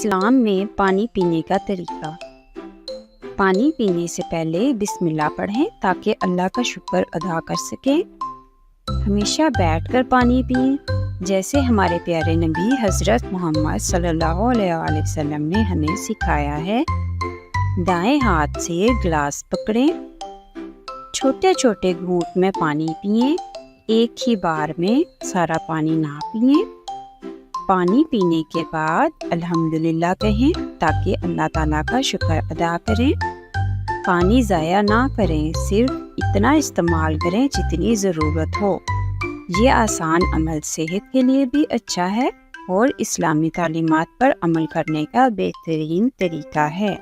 اسلام میں پانی پینے کا طریقہ۔ پانی پینے سے پہلے بسم اللہ پڑھیں تاکہ اللہ کا شکر ادا کر سکیں۔ ہمیشہ بیٹھ کر پانی پئیں جیسے ہمارے پیارے نبی حضرت محمد صلی اللہ علیہ وآلہ وسلم نے ہمیں سکھایا ہے۔ دائیں ہاتھ سے گلاس پکڑیں، چھوٹے چھوٹے گھونٹ میں پانی پئیں، ایک ہی بار میں سارا پانی نہ پئیں۔ پانی پینے کے بعد الحمدللہ کہیں تاکہ اللہ تعالیٰ کا شکر ادا کریں۔ پانی ضائع نہ کریں، صرف اتنا استعمال کریں جتنی ضرورت ہو۔ یہ آسان عمل صحت کے لیے بھی اچھا ہے اور اسلامی تعلیمات پر عمل کرنے کا بہترین طریقہ ہے۔